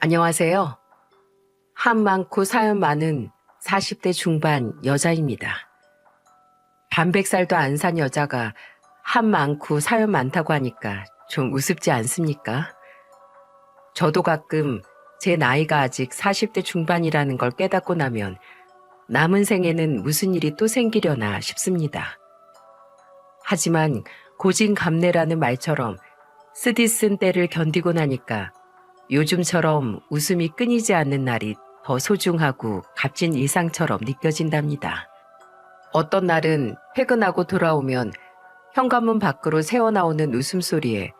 안녕하세요. 한 많고 사연 많은 40대 중반 여자입니다. 반백살도 안 산 여자가 한 많고 사연 많다고 하니까 좀 우습지 않습니까? 저도 가끔 제 나이가 아직 40대 중반이라는 걸 깨닫고 나면 남은 생에는 무슨 일이 또 생기려나 싶습니다. 하지만 고진감래라는 말처럼 쓰디쓴 때를 견디고 나니까 요즘처럼 웃음이 끊이지 않는 날이 더 소중하고 값진 일상처럼 느껴진답니다. 어떤 날은 퇴근하고 돌아오면 현관문 밖으로 새어나오는 웃음소리에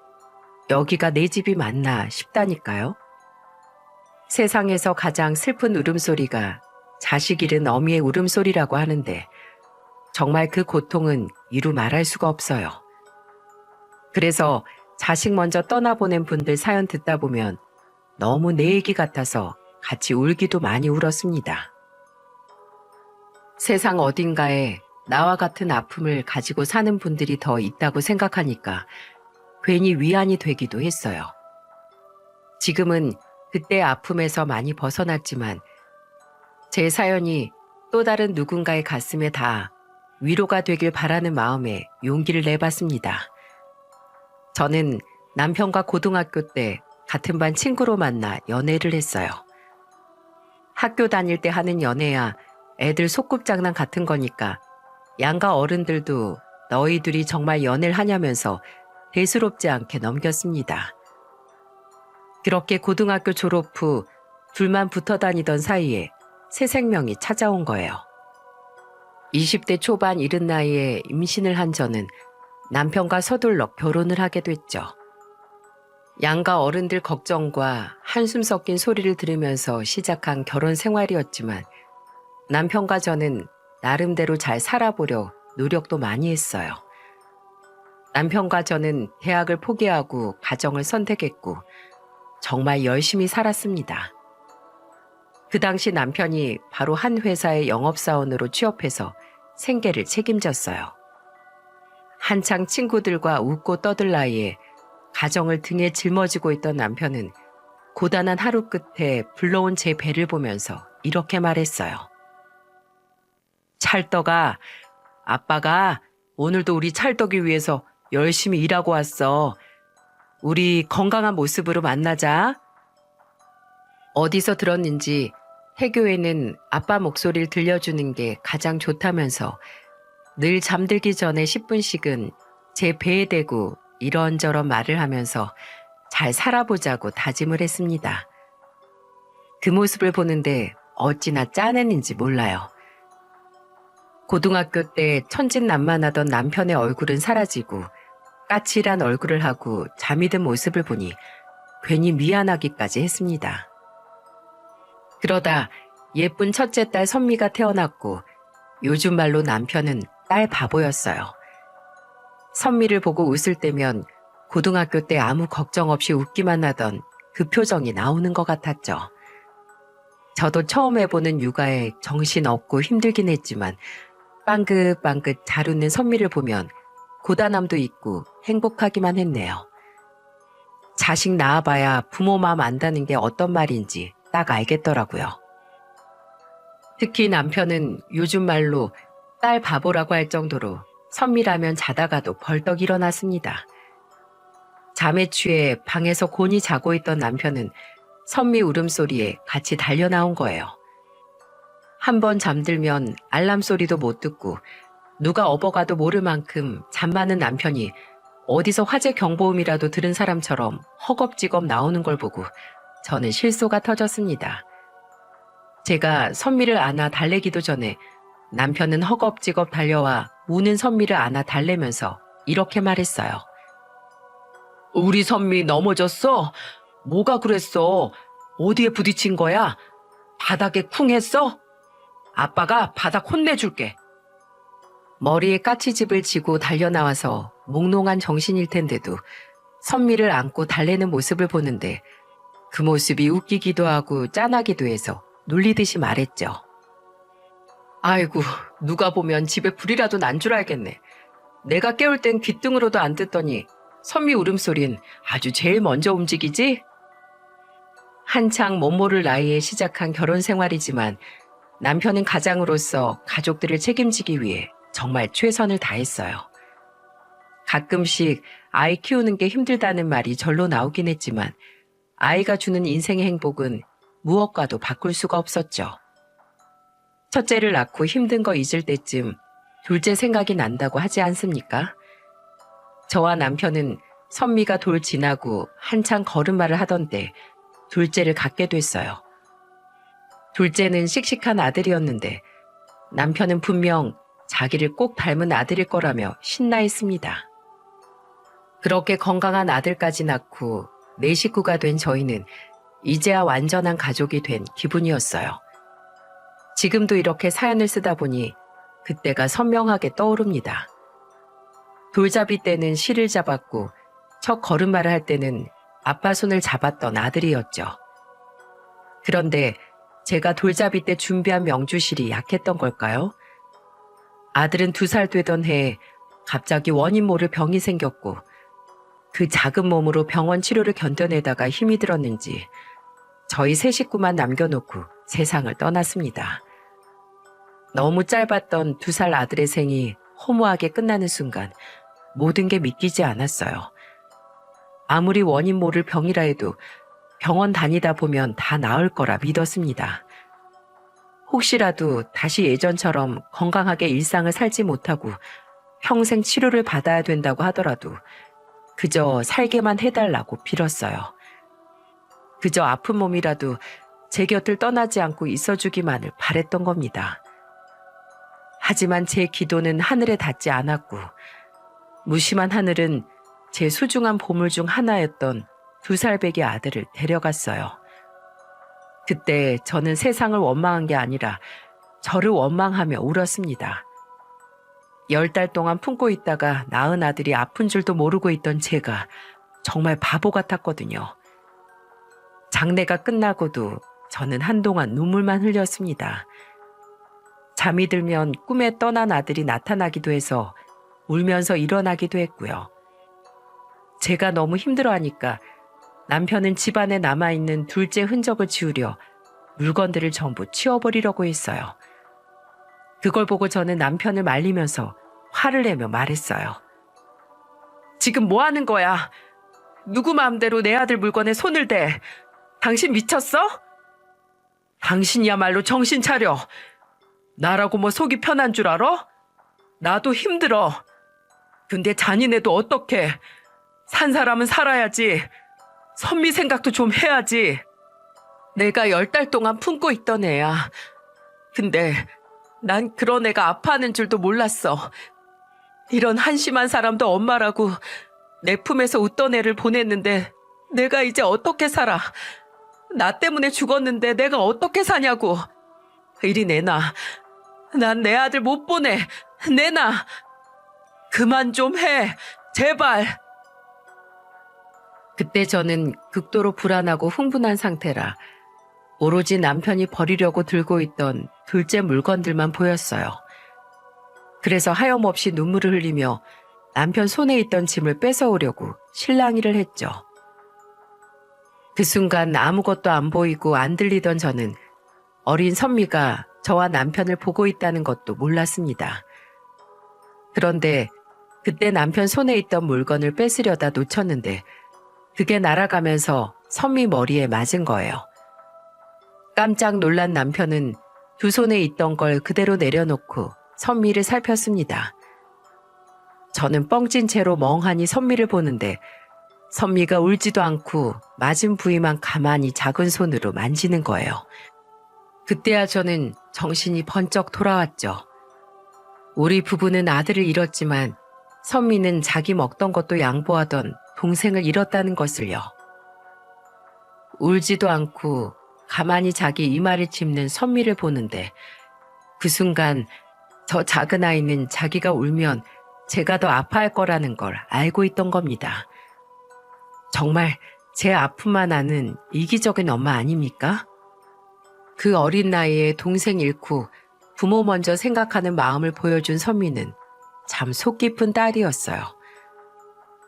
여기가 내 집이 맞나 싶다니까요. 세상에서 가장 슬픈 울음소리가 자식 잃은 어미의 울음소리라고 하는데 정말 그 고통은 이루 말할 수가 없어요. 그래서 자식 먼저 떠나보낸 분들 사연 듣다 보면 너무 내 얘기 같아서 같이 울기도 많이 울었습니다. 세상 어딘가에 나와 같은 아픔을 가지고 사는 분들이 더 있다고 생각하니까 괜히 위안이 되기도 했어요. 지금은 그때 아픔에서 많이 벗어났지만 제 사연이 또 다른 누군가의 가슴에 닿아 위로가 되길 바라는 마음에 용기를 내봤습니다. 저는 남편과 고등학교 때 같은 반 친구로 만나 연애를 했어요. 학교 다닐 때 하는 연애야 애들 소꿉장난 같은 거니까 양가 어른들도 너희들이 정말 연애를 하냐면서 대수롭지 않게 넘겼습니다. 그렇게 고등학교 졸업 후 둘만 붙어 다니던 사이에 새 생명이 찾아온 거예요. 20대 초반 이른 나이에 임신을 한 저는 남편과 서둘러 결혼을 하게 됐죠. 양가 어른들 걱정과 한숨 섞인 소리를 들으면서 시작한 결혼 생활이었지만 남편과 저는 나름대로 잘 살아보려 노력도 많이 했어요. 남편과 저는 대학을 포기하고 가정을 선택했고 정말 열심히 살았습니다. 그 당시 남편이 바로 한 회사의 영업사원으로 취업해서 생계를 책임졌어요. 한창 친구들과 웃고 떠들 나이에 가정을 등에 짊어지고 있던 남편은 고단한 하루 끝에 불러온 제 배를 보면서 이렇게 말했어요. 찰떡아, 아빠가 오늘도 우리 찰떡이 위해서 열심히 일하고 왔어. 우리 건강한 모습으로 만나자. 어디서 들었는지 태교에는 아빠 목소리를 들려주는 게 가장 좋다면서 늘 잠들기 전에 10분씩은 제 배에 대고 이런저런 말을 하면서 잘 살아보자고 다짐을 했습니다. 그 모습을 보는데 어찌나 짠했는지 몰라요. 고등학교 때 천진난만하던 남편의 얼굴은 사라지고 까칠한 얼굴을 하고 잠이 든 모습을 보니 괜히 미안하기까지 했습니다. 그러다 예쁜 첫째 딸 선미가 태어났고 요즘 말로 남편은 딸 바보였어요. 선미를 보고 웃을 때면 고등학교 때 아무 걱정 없이 웃기만 하던 그 표정이 나오는 것 같았죠. 저도 처음 해보는 육아에 정신없고 힘들긴 했지만 빵긋빵긋 잘 웃는 선미를 보면 고단함도 있고 행복하기만 했네요. 자식 낳아봐야 부모 마음 안다는 게 어떤 말인지 딱 알겠더라고요. 특히 남편은 요즘 말로 딸 바보라고 할 정도로 선미라면 자다가도 벌떡 일어났습니다. 잠에 취해 방에서 곤히 자고 있던 남편은 선미 울음소리에 같이 달려나온 거예요. 한 번 잠들면 알람 소리도 못 듣고 누가 업어가도 모를 만큼 잠 많은 남편이 어디서 화재 경보음이라도 들은 사람처럼 허겁지겁 나오는 걸 보고 저는 실소가 터졌습니다. 제가 선미를 안아 달래기도 전에 남편은 허겁지겁 달려와 우는 선미를 안아 달래면서 이렇게 말했어요. 우리 선미 넘어졌어? 뭐가 그랬어? 어디에 부딪힌 거야? 바닥에 쿵 했어? 아빠가 바닥 혼내줄게. 머리에 까치집을 지고 달려나와서 몽롱한 정신일 텐데도 선미를 안고 달래는 모습을 보는데 그 모습이 웃기기도 하고 짠하기도 해서 놀리듯이 말했죠. 아이고, 누가 보면 집에 불이라도 난 줄 알겠네. 내가 깨울 땐 귓등으로도 안 듣더니 선미 울음소린 아주 제일 먼저 움직이지? 한창 못 모를 나이에 시작한 결혼 생활이지만 남편은 가장으로서 가족들을 책임지기 위해 정말 최선을 다했어요. 가끔씩 아이 키우는 게 힘들다는 말이 절로 나오긴 했지만 아이가 주는 인생의 행복은 무엇과도 바꿀 수가 없었죠. 첫째를 낳고 힘든 거 잊을 때쯤 둘째 생각이 난다고 하지 않습니까? 저와 남편은 선미가 돌 지나고 한창 걸음마를 하던 때 둘째를 갖게 됐어요. 둘째는 씩씩한 아들이었는데 남편은 분명 자기를 꼭 닮은 아들일 거라며 신나했습니다. 그렇게 건강한 아들까지 낳고 네 식구가 된 저희는 이제야 완전한 가족이 된 기분이었어요. 지금도 이렇게 사연을 쓰다 보니 그때가 선명하게 떠오릅니다. 돌잡이 때는 실을 잡았고 첫 걸음마를 할 때는 아빠 손을 잡았던 아들이었죠. 그런데 제가 돌잡이 때 준비한 명주실이 약했던 걸까요? 아들은 2살 되던 해에 갑자기 원인 모를 병이 생겼고 그 작은 몸으로 병원 치료를 견뎌내다가 힘이 들었는지 저희 세 식구만 남겨놓고 세상을 떠났습니다. 너무 짧았던 2살 아들의 생이 허무하게 끝나는 순간 모든 게 믿기지 않았어요. 아무리 원인 모를 병이라 해도 병원 다니다 보면 다 나을 거라 믿었습니다. 혹시라도 다시 예전처럼 건강하게 일상을 살지 못하고 평생 치료를 받아야 된다고 하더라도 그저 살게만 해달라고 빌었어요. 그저 아픈 몸이라도 제 곁을 떠나지 않고 있어주기만을 바랬던 겁니다. 하지만 제 기도는 하늘에 닿지 않았고 무심한 하늘은 제 소중한 보물 중 하나였던 2살배기 아들을 데려갔어요. 그때 저는 세상을 원망한 게 아니라 저를 원망하며 울었습니다. 10달 동안 품고 있다가 낳은 아들이 아픈 줄도 모르고 있던 제가 정말 바보 같았거든요. 장례가 끝나고도 저는 한동안 눈물만 흘렸습니다. 잠이 들면 꿈에 떠난 아들이 나타나기도 해서 울면서 일어나기도 했고요. 제가 너무 힘들어하니까 남편은 집안에 남아있는 둘째 흔적을 지우려 물건들을 전부 치워버리려고 했어요. 그걸 보고 저는 남편을 말리면서 화를 내며 말했어요. 지금 뭐 하는 거야? 누구 마음대로 내 아들 물건에 손을 대? 당신 미쳤어? 당신이야말로 정신 차려. 나라고 뭐 속이 편한 줄 알아? 나도 힘들어. 근데 잔인해도 어떡해. 산 사람은 살아야지. 선미 생각도 좀 해야지. 내가 10달 동안 품고 있던 애야. 근데 난 그런 애가 아파하는 줄도 몰랐어. 이런 한심한 사람도 엄마라고 내 품에서 웃던 애를 보냈는데 내가 이제 어떻게 살아. 나 때문에 죽었는데 내가 어떻게 사냐고. 이리 내놔. 난 내 아들 못 보내. 내놔. 그만 좀 해. 제발. 그때 저는 극도로 불안하고 흥분한 상태라 오로지 남편이 버리려고 들고 있던 둘째 물건들만 보였어요. 그래서 하염없이 눈물을 흘리며 남편 손에 있던 짐을 뺏어오려고 실랑이를 했죠. 그 순간 아무것도 안 보이고 안 들리던 저는 어린 선미가 저와 남편을 보고 있다는 것도 몰랐습니다. 그런데 그때 남편 손에 있던 물건을 뺏으려다 놓쳤는데 그게 날아가면서 선미 머리에 맞은 거예요. 깜짝 놀란 남편은 두 손에 있던 걸 그대로 내려놓고 선미를 살폈습니다. 저는 뻥찐 채로 멍하니 선미를 보는데 선미가 울지도 않고 맞은 부위만 가만히 작은 손으로 만지는 거예요. 그때야 저는 정신이 번쩍 돌아왔죠. 우리 부부는 아들을 잃었지만 선미는 자기 먹던 것도 양보하던 동생을 잃었다는 것을요. 울지도 않고 가만히 자기 이마를 짚는 선미를 보는데 그 순간 저 작은 아이는 자기가 울면 제가 더 아파할 거라는 걸 알고 있던 겁니다. 정말 제 아픔만 아는 이기적인 엄마 아닙니까? 그 어린 나이에 동생 잃고 부모 먼저 생각하는 마음을 보여준 선미는 참 속 깊은 딸이었어요.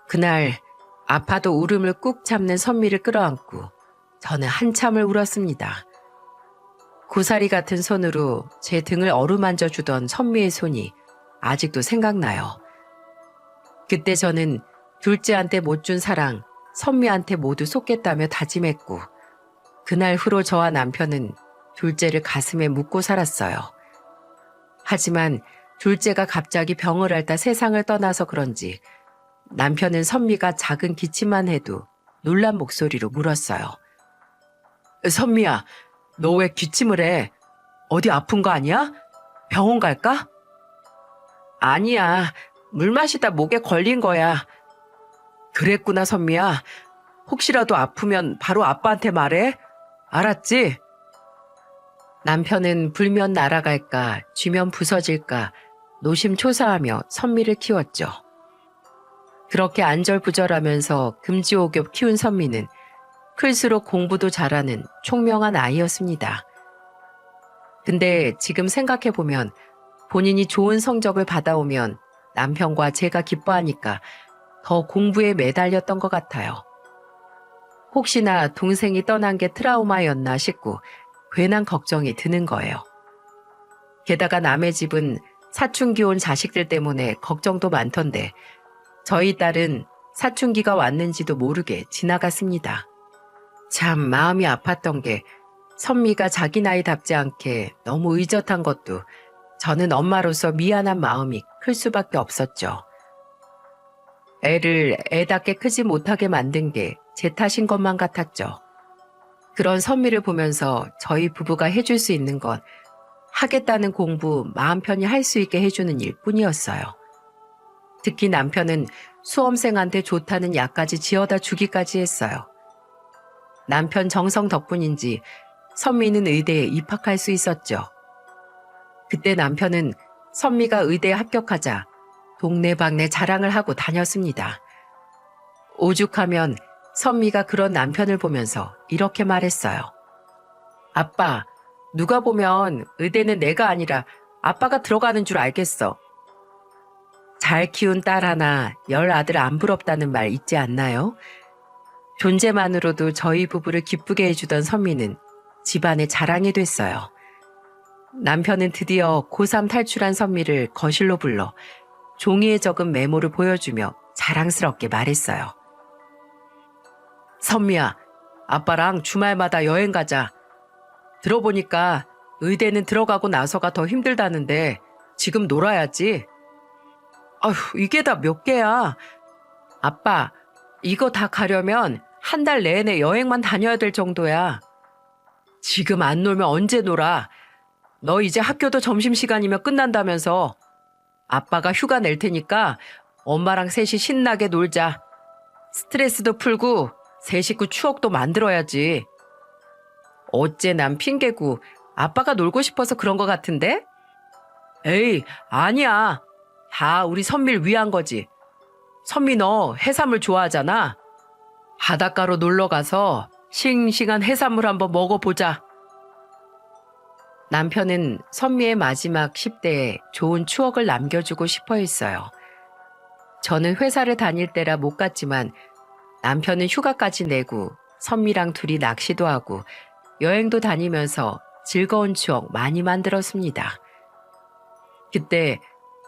그날 아파도 울음을 꾹 참는 선미를 끌어안고 저는 한참을 울었습니다. 고사리 같은 손으로 제 등을 어루만져 주던 선미의 손이 아직도 생각나요. 그때 저는 둘째한테 못 준 사랑, 선미한테 모두 쏟겠다며 다짐했고, 그날 후로 저와 남편은 둘째를 가슴에 묻고 살았어요. 하지만 둘째가 갑자기 병을 앓다 세상을 떠나서 그런지 남편은 선미가 작은 기침만 해도 놀란 목소리로 물었어요. 선미야, 너 왜 기침을 해? 어디 아픈 거 아니야? 병원 갈까? 아니야, 물 마시다 목에 걸린 거야. 그랬구나, 선미야. 혹시라도 아프면 바로 아빠한테 말해. 알았지? 남편은 불면 날아갈까, 쥐면 부서질까, 노심초사하며 선미를 키웠죠. 그렇게 안절부절하면서 금지옥엽 키운 선미는 클수록 공부도 잘하는 총명한 아이였습니다. 근데 지금 생각해보면 본인이 좋은 성적을 받아오면 남편과 제가 기뻐하니까 더 공부에 매달렸던 것 같아요. 혹시나 동생이 떠난 게 트라우마였나 싶고 괜한 걱정이 드는 거예요. 게다가 남의 집은 사춘기 온 자식들 때문에 걱정도 많던데 저희 딸은 사춘기가 왔는지도 모르게 지나갔습니다. 참 마음이 아팠던 게 선미가 자기 나이답지 않게 너무 의젓한 것도 저는 엄마로서 미안한 마음이 클 수밖에 없었죠. 애를 애답게 크지 못하게 만든 게 제 탓인 것만 같았죠. 그런 선미를 보면서 저희 부부가 해줄 수 있는 건 하겠다는 공부 마음 편히 할 수 있게 해주는 일뿐이었어요. 특히 남편은 수험생한테 좋다는 약까지 지어다 주기까지 했어요. 남편 정성 덕분인지 선미는 의대에 입학할 수 있었죠. 그때 남편은 선미가 의대에 합격하자 동네방네 자랑을 하고 다녔습니다. 오죽하면 선미가 그런 남편을 보면서 이렇게 말했어요. 아빠, 누가 보면 의대는 내가 아니라 아빠가 들어가는 줄 알겠어. 잘 키운 딸 하나, 10아들 안 부럽다는 말 있지 않나요? 존재만으로도 저희 부부를 기쁘게 해주던 선미는 집안의 자랑이 됐어요. 남편은 드디어 고3 탈출한 선미를 거실로 불러 종이에 적은 메모를 보여주며 자랑스럽게 말했어요. 선미야, 아빠랑 주말마다 여행 가자. 들어보니까 의대는 들어가고 나서가 더 힘들다는데 지금 놀아야지. 아휴, 이게 다 몇 개야. 아빠, 이거 다 가려면 한 달 내내 여행만 다녀야 될 정도야. 지금 안 놀면 언제 놀아? 너 이제 학교도 점심시간이면 끝난다면서. 아빠가 휴가 낼 테니까 엄마랑 셋이 신나게 놀자. 스트레스도 풀고 새 식구 추억도 만들어야지. 어째 난 핑계고 아빠가 놀고 싶어서 그런 것 같은데? 에이, 아니야. 다 우리 선미를 위한 거지. 선미 너 해산물 좋아하잖아. 바닷가로 놀러 가서 싱싱한 해산물 한번 먹어보자. 남편은 선미의 마지막 10대에 좋은 추억을 남겨주고 싶어 했어요. 저는 회사를 다닐 때라 못 갔지만 남편은 휴가까지 내고 선미랑 둘이 낚시도 하고 여행도 다니면서 즐거운 추억 많이 만들었습니다. 그때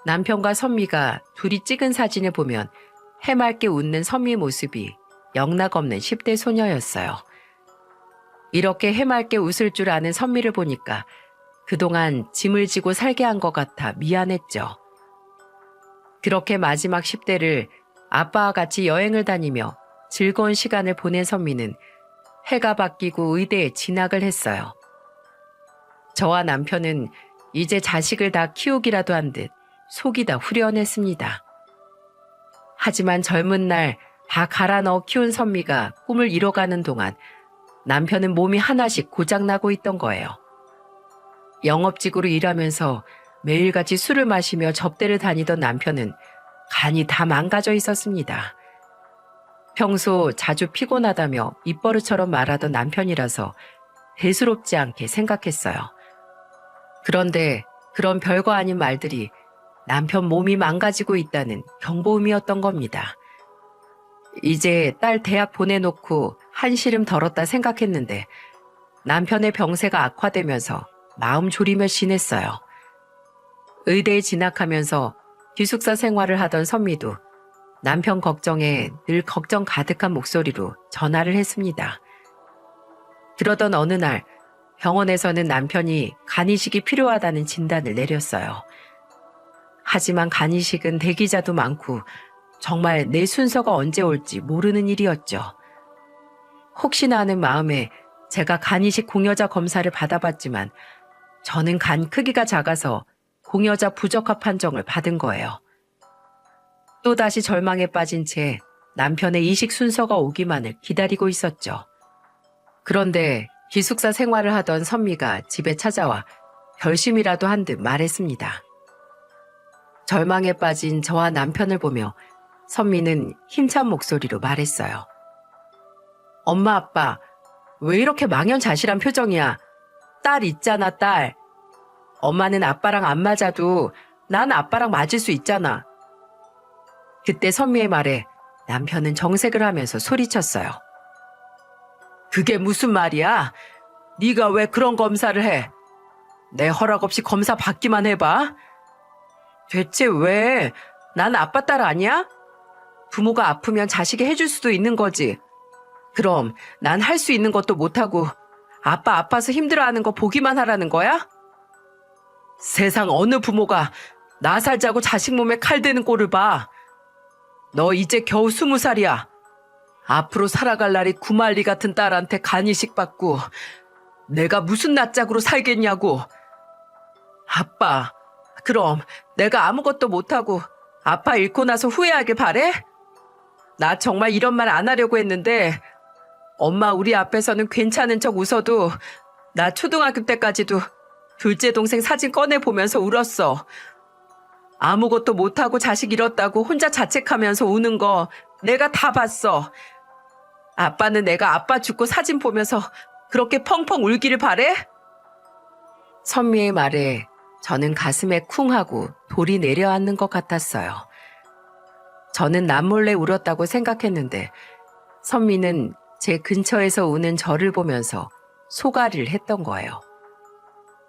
남편과 선미가 둘이 찍은 사진을 보면 해맑게 웃는 선미 모습이 영락없는 10대 소녀였어요. 이렇게 해맑게 웃을 줄 아는 선미를 보니까 그동안 짐을 지고 살게 한 것 같아 미안했죠. 그렇게 마지막 10대를 아빠와 같이 여행을 다니며 즐거운 시간을 보낸 선미는 해가 바뀌고 의대에 진학을 했어요. 저와 남편은 이제 자식을 다 키우기라도 한 듯 속이 다 후련했습니다. 하지만 젊은 날 다 갈아 넣어 키운 선미가 꿈을 이뤄가는 동안 남편은 몸이 하나씩 고장나고 있던 거예요. 영업직으로 일하면서 매일같이 술을 마시며 접대를 다니던 남편은 간이 다 망가져 있었습니다. 평소 자주 피곤하다며 입버릇처럼 말하던 남편이라서 대수롭지 않게 생각했어요. 그런데 그런 별거 아닌 말들이 남편 몸이 망가지고 있다는 경보음이었던 겁니다. 이제 딸 대학 보내놓고 한시름 덜었다 생각했는데 남편의 병세가 악화되면서 마음 졸이며 지냈어요. 의대에 진학하면서 기숙사 생활을 하던 선미도 남편 걱정에 늘 걱정 가득한 목소리로 전화를 했습니다. 그러던 어느 날 병원에서는 남편이 간이식이 필요하다는 진단을 내렸어요. 하지만 간이식은 대기자도 많고 정말 내 순서가 언제 올지 모르는 일이었죠. 혹시나 하는 마음에 제가 간이식 공여자 검사를 받아봤지만 저는 간 크기가 작아서 공여자 부적합 판정을 받은 거예요. 또다시 절망에 빠진 채 남편의 이식 순서가 오기만을 기다리고 있었죠. 그런데 기숙사 생활을 하던 선미가 집에 찾아와 결심이라도 한 듯 말했습니다. 절망에 빠진 저와 남편을 보며 선미는 힘찬 목소리로 말했어요. 엄마, 아빠, 왜 이렇게 망연자실한 표정이야? 딸 있잖아, 딸. 엄마는 아빠랑 안 맞아도 난 아빠랑 맞을 수 있잖아. 그때 선미의 말에 남편은 정색을 하면서 소리쳤어요. 그게 무슨 말이야? 네가 왜 그런 검사를 해? 내 허락 없이 검사 받기만 해봐? 대체 왜? 난 아빠 딸 아니야? 부모가 아프면 자식이 해줄 수도 있는 거지. 그럼 난 할 수 있는 것도 못하고 아빠 아파서 힘들어하는 거 보기만 하라는 거야? 세상 어느 부모가 나 살자고 자식 몸에 칼 대는 꼴을 봐. 너 이제 겨우 20살이야. 앞으로 살아갈 날이 구말리 같은 딸한테 간이식 받고 내가 무슨 낯짝으로 살겠냐고. 아빠, 그럼 내가 아무것도 못하고 아빠 잃고 나서 후회하길 바래? 나 정말 이런 말 안 하려고 했는데 엄마 우리 앞에서는 괜찮은 척 웃어도 나 초등학교 때까지도 둘째 동생 사진 꺼내보면서 울었어. 아무것도 못하고 자식 잃었다고 혼자 자책하면서 우는 거 내가 다 봤어. 아빠는 내가 아빠 죽고 사진 보면서 그렇게 펑펑 울기를 바래? 선미의 말에 저는 가슴에 쿵 하고 돌이 내려앉는 것 같았어요. 저는 남몰래 울었다고 생각했는데 선미는 제 근처에서 우는 저를 보면서 소가리를 했던 거예요.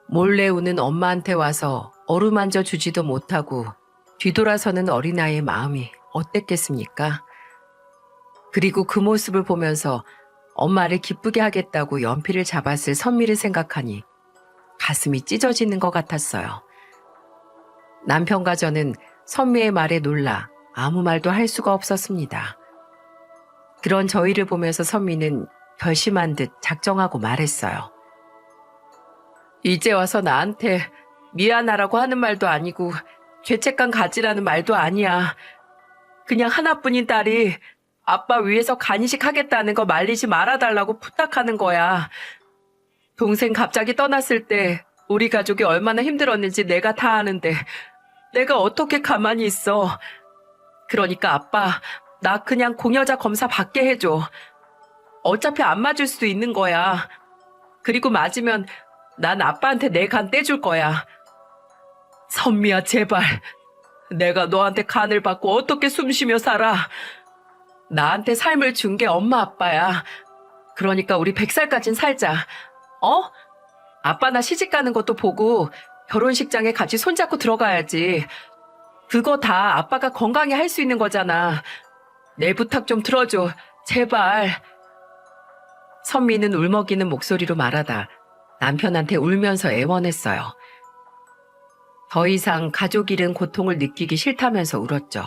몰래 우는 엄마한테 와서 어루만져 주지도 못하고 뒤돌아서는 어린아이의 마음이 어땠겠습니까? 그리고 그 모습을 보면서 엄마를 기쁘게 하겠다고 연필을 잡았을 선미를 생각하니 가슴이 찢어지는 것 같았어요. 남편과 저는 선미의 말에 놀라 아무 말도 할 수가 없었습니다. 그런 저희를 보면서 선미는 결심한 듯 작정하고 말했어요. 이제 와서 나한테 미안하라고 하는 말도 아니고 죄책감 가지라는 말도 아니야. 그냥 하나뿐인 딸이 아빠 위해서 간이식 하겠다는 거 말리지 말아달라고 부탁하는 거야. 동생 갑자기 떠났을 때 우리 가족이 얼마나 힘들었는지 내가 다 아는데 내가 어떻게 가만히 있어. 그러니까 아빠, 나 그냥 공여자 검사 받게 해줘. 어차피 안 맞을 수도 있는 거야. 그리고 맞으면 난 아빠한테 내 간 떼줄 거야. 선미야, 제발. 내가 너한테 간을 받고 어떻게 숨쉬며 살아. 나한테 삶을 준 게 엄마 아빠야. 그러니까 우리 100살까진 살자. 어? 아빠 나 시집 가는 것도 보고 결혼식장에 같이 손잡고 들어가야지. 그거 다 아빠가 건강히 할 수 있는 거잖아. 내 부탁 좀 들어줘. 제발. 선미는 울먹이는 목소리로 말하다 남편한테 울면서 애원했어요. 더 이상 가족 잃은 고통을 느끼기 싫다면서 울었죠.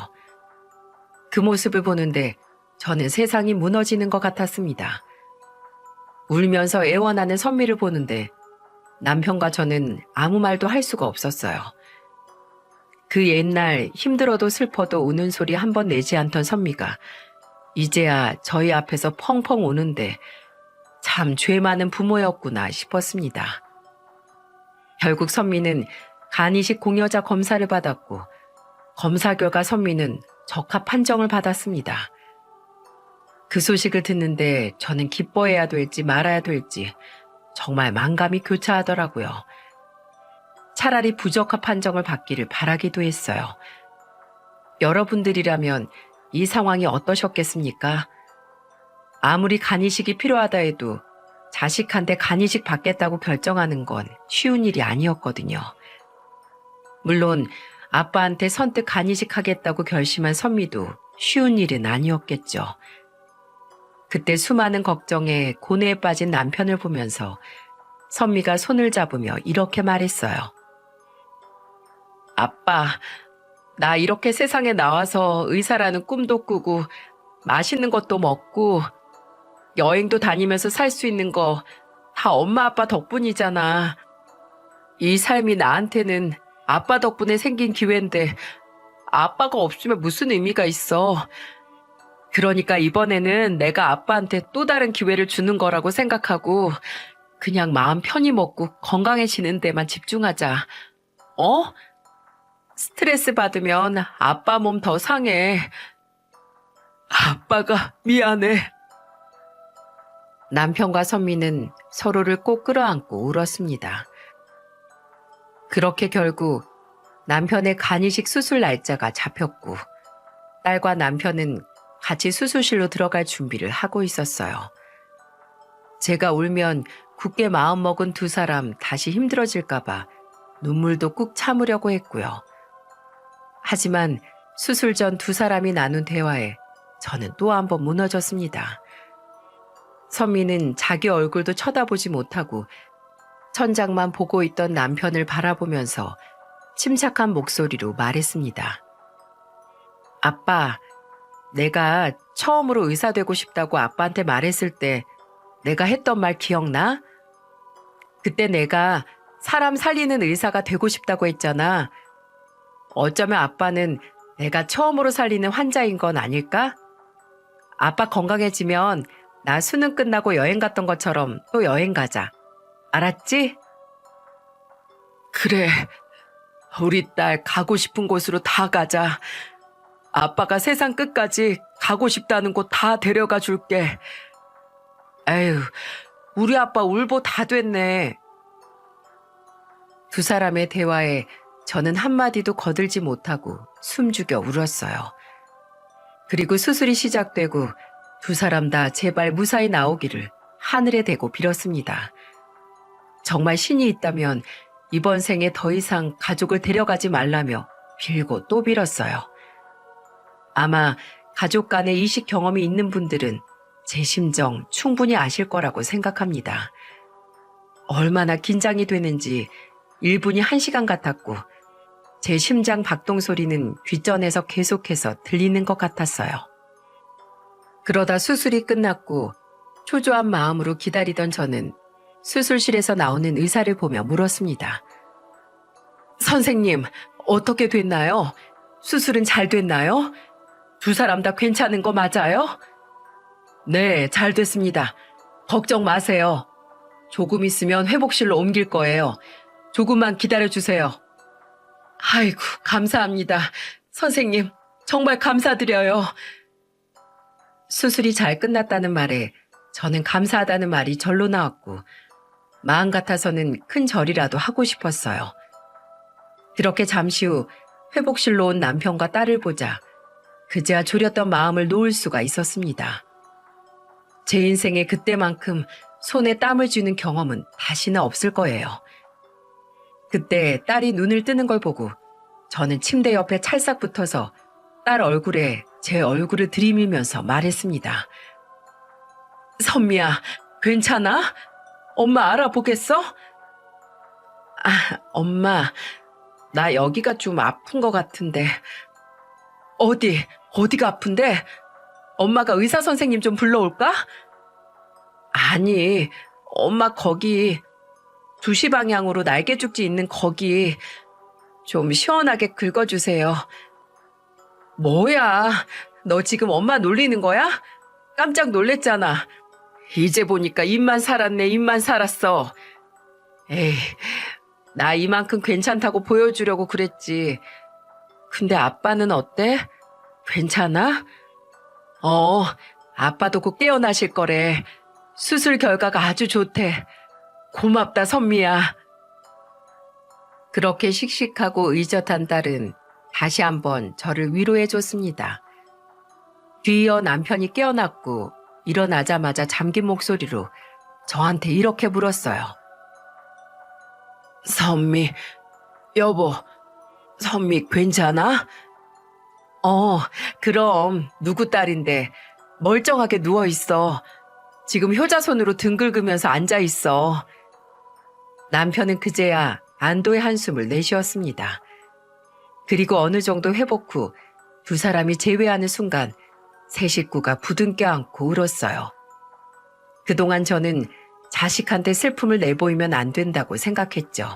그 모습을 보는데 저는 세상이 무너지는 것 같았습니다. 울면서 애원하는 선미를 보는데 남편과 저는 아무 말도 할 수가 없었어요. 그 옛날 힘들어도 슬퍼도 우는 소리 한 번 내지 않던 선미가 이제야 저희 앞에서 펑펑 우는데 참 죄 많은 부모였구나 싶었습니다. 결국 선미는 간이식 공여자 검사를 받았고 검사 결과 선미는 적합 판정을 받았습니다. 그 소식을 듣는데 저는 기뻐해야 될지 말아야 될지 정말 만감이 교차하더라고요. 차라리 부적합 판정을 받기를 바라기도 했어요. 여러분들이라면 이 상황이 어떠셨겠습니까? 아무리 간이식이 필요하다 해도 자식한테 간이식 받겠다고 결정하는 건 쉬운 일이 아니었거든요. 물론 아빠한테 선뜻 간이식 하겠다고 결심한 선미도 쉬운 일은 아니었겠죠. 그때 수많은 걱정에 고뇌에 빠진 남편을 보면서 선미가 손을 잡으며 이렇게 말했어요. 아빠, 나 이렇게 세상에 나와서 의사라는 꿈도 꾸고 맛있는 것도 먹고 여행도 다니면서 살 수 있는 거 다 엄마 아빠 덕분이잖아. 이 삶이 나한테는 아빠 덕분에 생긴 기회인데 아빠가 없으면 무슨 의미가 있어. 그러니까 이번에는 내가 아빠한테 또 다른 기회를 주는 거라고 생각하고 그냥 마음 편히 먹고 건강해지는 데만 집중하자. 어? 스트레스 받으면 아빠 몸 더 상해. 아빠가 미안해. 남편과 선미는 서로를 꼭 끌어안고 울었습니다. 그렇게 결국 남편의 간이식 수술 날짜가 잡혔고 딸과 남편은 같이 수술실로 들어갈 준비를 하고 있었어요. 제가 울면 굳게 마음먹은 두 사람 다시 힘들어질까봐 눈물도 꾹 참으려고 했고요. 하지만 수술 전 두 사람이 나눈 대화에 저는 또 한 번 무너졌습니다. 선미는 자기 얼굴도 쳐다보지 못하고 천장만 보고 있던 남편을 바라보면서 침착한 목소리로 말했습니다. 아빠, 내가 처음으로 의사 되고 싶다고 아빠한테 말했을 때 내가 했던 말 기억나? 그때 내가 사람 살리는 의사가 되고 싶다고 했잖아. 어쩌면 아빠는 내가 처음으로 살리는 환자인 건 아닐까? 아빠 건강해지면 나 수능 끝나고 여행 갔던 것처럼 또 여행 가자. 알았지? 그래. 우리 딸 가고 싶은 곳으로 다 가자. 아빠가 세상 끝까지 가고 싶다는 곳 다 데려가 줄게. 에휴, 우리 아빠 울보 다 됐네. 두 사람의 대화에 저는 한마디도 거들지 못하고 숨죽여 울었어요. 그리고 수술이 시작되고 두 사람 다 제발 무사히 나오기를 하늘에 대고 빌었습니다. 정말 신이 있다면 이번 생에 더 이상 가족을 데려가지 말라며 빌고 또 빌었어요. 아마 가족 간의 이식 경험이 있는 분들은 제 심정 충분히 아실 거라고 생각합니다. 얼마나 긴장이 되는지 1분이 1시간 같았고 제 심장 박동 소리는 뒷전에서 계속해서 들리는 것 같았어요. 그러다 수술이 끝났고 초조한 마음으로 기다리던 저는 수술실에서 나오는 의사를 보며 물었습니다. 선생님, 어떻게 됐나요? 수술은 잘 됐나요? 두 사람 다 괜찮은 거 맞아요? 네, 잘 됐습니다. 걱정 마세요. 조금 있으면 회복실로 옮길 거예요. 조금만 기다려주세요. 아이고, 감사합니다. 선생님, 정말 감사드려요. 수술이 잘 끝났다는 말에 저는 감사하다는 말이 절로 나왔고 마음 같아서는 큰 절이라도 하고 싶었어요. 그렇게 잠시 후 회복실로 온 남편과 딸을 보자 그제야 졸였던 마음을 놓을 수가 있었습니다. 제 인생에 그때만큼 손에 땀을 쥐는 경험은 다시는 없을 거예요. 그때 딸이 눈을 뜨는 걸 보고 저는 침대 옆에 찰싹 붙어서 딸 얼굴에 제 얼굴을 들이밀면서 말했습니다. 선미야, 괜찮아? 엄마 알아보겠어? 엄마, 나 여기가 좀 아픈 것 같은데. 어디가 아픈데? 엄마가 의사 선생님 좀 불러올까? 아니, 엄마 거기 2시 방향으로 날개죽지 있는 거기 좀 시원하게 긁어주세요. 뭐야, 너 지금 엄마 놀리는 거야? 깜짝 놀랬잖아. 이제 보니까 입만 살았네, 입만 살았어. 에이, 나 이만큼 괜찮다고 보여주려고 그랬지. 근데 아빠는 어때? 괜찮아? 아빠도 곧 깨어나실 거래. 수술 결과가 아주 좋대. 고맙다, 선미야. 그렇게 씩씩하고 의젓한 딸은 다시 한번 저를 위로해줬습니다. 뒤이어 남편이 깨어났고 일어나자마자 잠긴 목소리로 저한테 이렇게 물었어요. 선미, 여보, 선미 괜찮아? 그럼 누구 딸인데 멀쩡하게 누워있어. 지금 효자손으로 등 긁으면서 앉아있어. 남편은 그제야 안도의 한숨을 내쉬었습니다. 그리고 어느 정도 회복 후 두 사람이 재회하는 순간 세 식구가 부둥켜 안고 울었어요. 그동안 저는 자식한테 슬픔을 내보이면 안 된다고 생각했죠.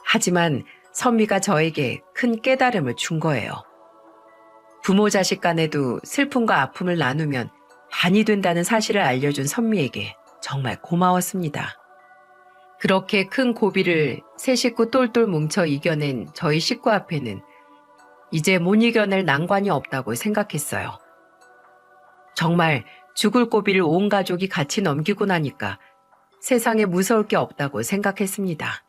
하지만 선미가 저에게 큰 깨달음을 준 거예요. 부모 자식 간에도 슬픔과 아픔을 나누면 반이 된다는 사실을 알려준 선미에게 정말 고마웠습니다. 그렇게 큰 고비를 세 식구 똘똘 뭉쳐 이겨낸 저희 식구 앞에는 이제 못 이겨낼 난관이 없다고 생각했어요. 정말 죽을 고비를 온 가족이 같이 넘기고 나니까 세상에 무서울 게 없다고 생각했습니다.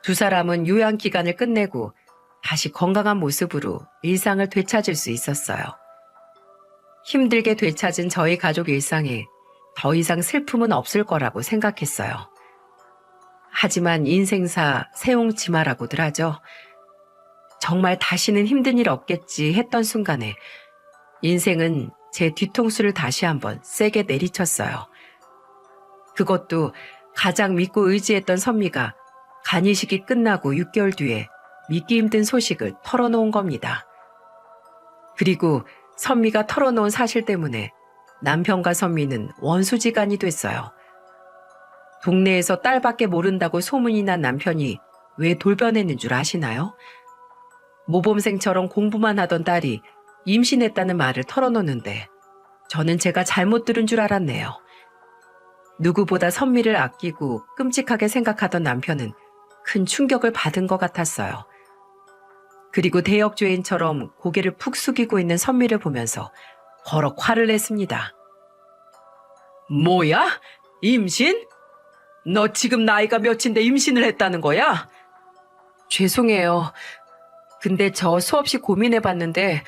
두 사람은 요양 기간을 끝내고 다시 건강한 모습으로 일상을 되찾을 수 있었어요. 힘들게 되찾은 저희 가족 일상에 더 이상 슬픔은 없을 거라고 생각했어요. 하지만 인생사 세옹지마라고들 하죠. 정말 다시는 힘든 일 없겠지 했던 순간에 인생은 제 뒤통수를 다시 한번 세게 내리쳤어요. 그것도 가장 믿고 의지했던 선미가 간이식이 끝나고 6개월 뒤에 믿기 힘든 소식을 털어놓은 겁니다. 그리고 선미가 털어놓은 사실 때문에 남편과 선미는 원수지간이 됐어요. 동네에서 딸밖에 모른다고 소문이 난 남편이 왜 돌변했는 줄 아시나요? 모범생처럼 공부만 하던 딸이 임신했다는 말을 털어놓는데 저는 제가 잘못 들은 줄 알았네요. 누구보다 선미를 아끼고 끔찍하게 생각하던 남편은 큰 충격을 받은 것 같았어요. 그리고 대역죄인처럼 고개를 푹 숙이고 있는 선미를 보면서 버럭 화를 냈습니다. 뭐야? 임신? 너 지금 나이가 몇인데 임신을 했다는 거야? 죄송해요. 근데 저 수없이 고민해봤는데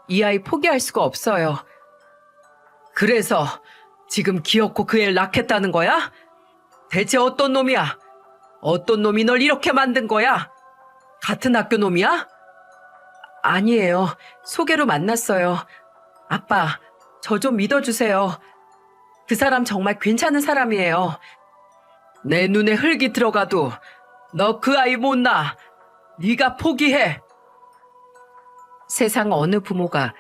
이 아이 포기할 수가 없어요. 그래서 지금 기어코 그 애를 낳겠다는 거야? 대체 어떤 놈이야? 어떤 놈이 널 이렇게 만든 거야? 같은 학교 놈이야? 아니에요. 소개로 만났어요. 아빠, 저 좀 믿어주세요. 그 사람 정말 괜찮은 사람이에요. 내 눈에 흙이 들어가도 너 그 아이 못 낳아. 네가 포기해. 세상 어느 부모가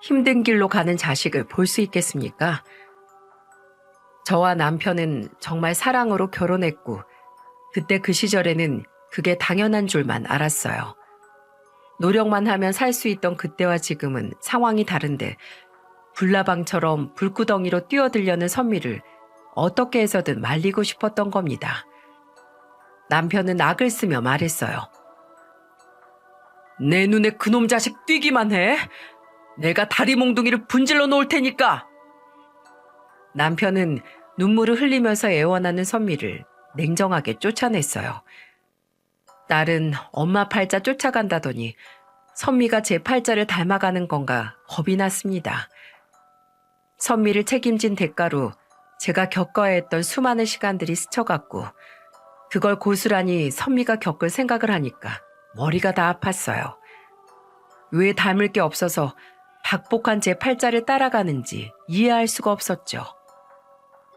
힘든 길로 가는 자식을 볼 수 있겠습니까? 저와 남편은 정말 사랑으로 결혼했고 그때 그 시절에는 그게 당연한 줄만 알았어요. 노력만 하면 살 수 있던 그때와 지금은 상황이 다른데 불나방처럼 불구덩이로 뛰어들려는 선미를 어떻게 해서든 말리고 싶었던 겁니다. 남편은 악을 쓰며 말했어요. 내 눈에 그놈 자식 뛰기만 해. 내가 다리 몽둥이를 분질러 놓을 테니까. 남편은 눈물을 흘리면서 애원하는 선미를 냉정하게 쫓아냈어요. 딸은 엄마 팔자 쫓아간다더니 선미가 제 팔자를 닮아가는 건가 겁이 났습니다. 선미를 책임진 대가로 제가 겪어야 했던 수많은 시간들이 스쳐갔고 그걸 고스란히 선미가 겪을 생각을 하니까 머리가 다 아팠어요. 왜 닮을 게 없어서 박복한 제 팔자를 따라가는지 이해할 수가 없었죠.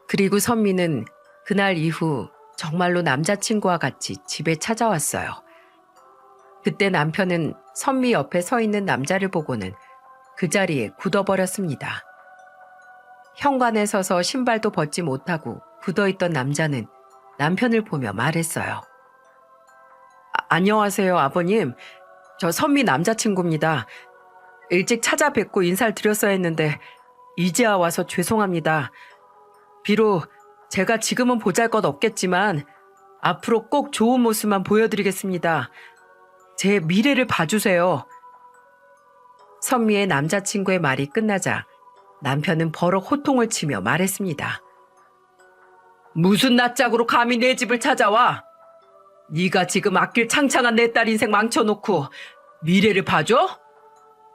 그리고 선미는 그날 이후 정말로 남자친구와 같이 집에 찾아왔어요. 그때 남편은 선미 옆에 서 있는 남자를 보고는 그 자리에 굳어버렸습니다. 현관에 서서 신발도 벗지 못하고 굳어있던 남자는 남편을 보며 말했어요. 안녕하세요, 아버님. 저 선미 남자친구입니다. 일찍 찾아뵙고 인사를 드렸어야 했는데 이제야 와서 죄송합니다. 비록 제가 지금은 보잘것 없겠지만 앞으로 꼭 좋은 모습만 보여드리겠습니다. 제 미래를 봐주세요. 선미의 남자친구의 말이 끝나자 남편은 버럭 호통을 치며 말했습니다. 무슨 낯짝으로 감히 내 집을 찾아와? 네가 지금 아낄 창창한 내 딸 인생 망쳐놓고 미래를 봐줘?